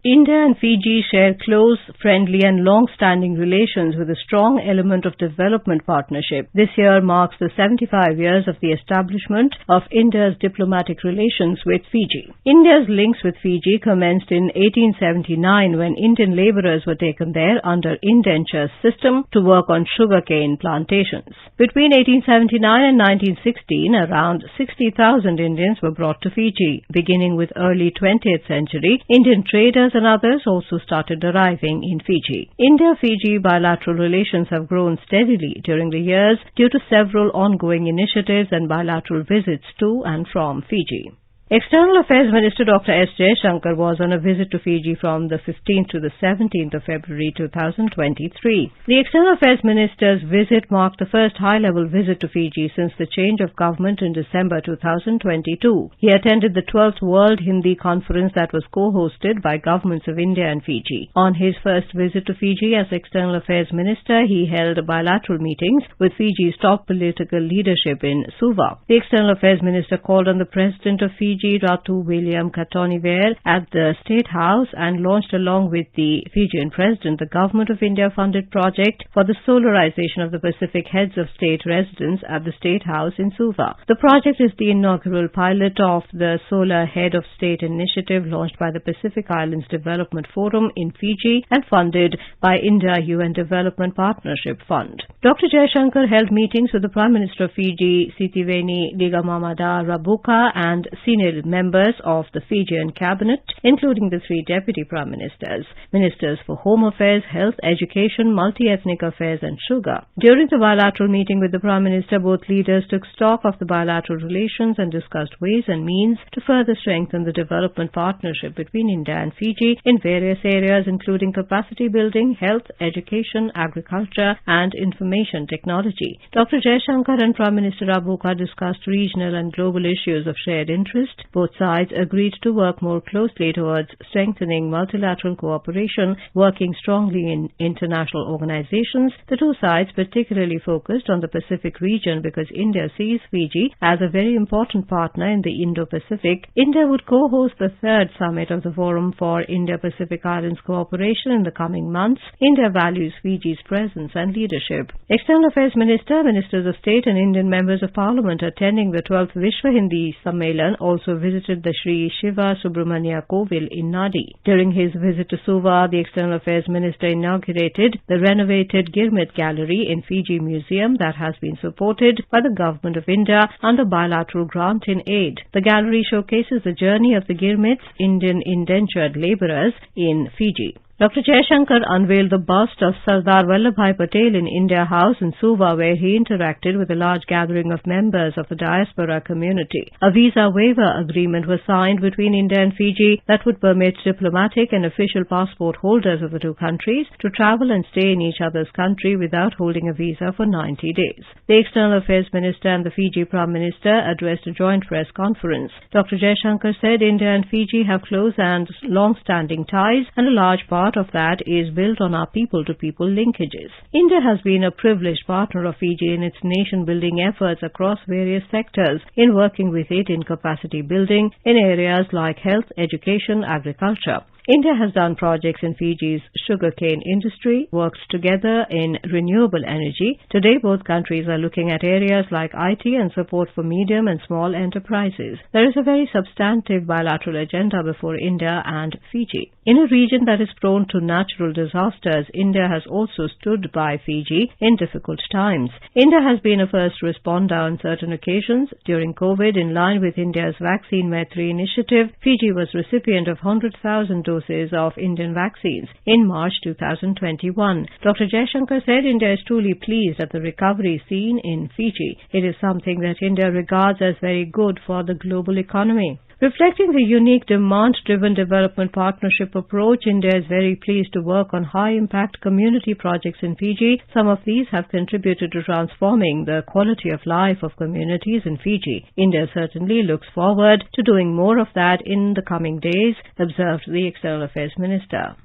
India and Fiji share close, friendly and long-standing relations with a strong element of development partnership. This year marks the 75 years of the establishment of India's diplomatic relations with Fiji. India's links with Fiji commenced in 1879 when Indian labourers were taken there under indentures system to work on sugarcane plantations. Between 1879 and 1916, around 60,000 Indians were brought to Fiji. Beginning with early 20th century, Indian traders and others also started arriving in Fiji. India-Fiji bilateral relations have grown steadily during the years due to several ongoing initiatives and bilateral visits to and from Fiji. External Affairs Minister Dr. S. Jaishankar was on a visit to Fiji from the 15th to the 17th of February 2023. The External Affairs Minister's visit marked the first high-level visit to Fiji since the change of government in December 2022. He attended the 12th World Hindi Conference that was co-hosted by governments of India and Fiji. On his first visit to Fiji as External Affairs Minister, he held bilateral meetings with Fiji's top political leadership in Suva. The External Affairs Minister called on the President of Fiji, Ratu William Katoniver, at the State House and launched along with the Fijian President the Government of India funded project for the solarization of the Pacific Heads of State residence at the State House in Suva. The project is the inaugural pilot of the Solar Head of State initiative launched by the Pacific Islands Development Forum in Fiji and funded by India-UN Development Partnership Fund. Dr. Jaishankar held meetings with the Prime Minister of Fiji, Sitiveni Ligamamada Rabuka, and senior members of the Fijian cabinet, including the three deputy prime ministers, ministers for home affairs, health, education, multi-ethnic affairs and sugar. During the bilateral meeting with the prime minister, both leaders took stock of the bilateral relations and discussed ways and means to further strengthen the development partnership between India and Fiji in various areas including capacity building, health, education, agriculture and information technology. Dr. Jaishankar and Prime Minister Rabuka discussed regional and global issues of shared interest. Both sides agreed to work more closely towards strengthening multilateral cooperation, working strongly in international organizations. The two sides particularly focused on the Pacific region because India sees Fiji as a very important partner in the Indo-Pacific. India would co-host the third summit of the Forum for India-Pacific Islands Cooperation in the coming months. India values Fiji's presence and leadership. External Affairs Minister, Ministers of State and Indian Members of Parliament attending the 12th Vishwa Hindi Sammelan also visited the Sri Shiva Subramanya Kovil in Nadi. During his visit to Suva, the External Affairs Minister inaugurated the renovated Girmit Gallery in Fiji Museum that has been supported by the Government of India under bilateral grant in aid. The gallery showcases the journey of the Girmits, Indian indentured labourers in Fiji. Dr. Jaishankar unveiled the bust of Sardar Vallabhbhai Patel in India House in Suva, where he interacted with a large gathering of members of the diaspora community. A visa waiver agreement was signed between India and Fiji that would permit diplomatic and official passport holders of the two countries to travel and stay in each other's country without holding a visa for 90 days. The External Affairs Minister and the Fiji Prime Minister addressed a joint press conference. Dr. Jaishankar said India and Fiji have close and long-standing ties, and a large part of that is built on our people-to-people linkages. India has been a privileged partner of Fiji in its nation-building efforts across various sectors, in working with it in capacity building in areas like health, education, agriculture. India has done projects in Fiji's sugarcane industry, worked together in renewable energy. Today, both countries are looking at areas like IT and support for medium and small enterprises. There is a very substantive bilateral agenda before India and Fiji. In a region that is prone to natural disasters, India has also stood by Fiji in difficult times. India has been a first responder on certain occasions. During COVID, in line with India's Vaccine Maitri initiative, Fiji was recipient of 100,000 doses of Indian vaccines in March 2021. Dr. Jaishankar said India is truly pleased at the recovery seen in Fiji. It is something that India regards as very good for the global economy. Reflecting the unique demand-driven development partnership approach, India is very pleased to work on high-impact community projects in Fiji. Some of these have contributed to transforming the quality of life of communities in Fiji. India certainly looks forward to doing more of that in the coming days, observed the External Affairs Minister.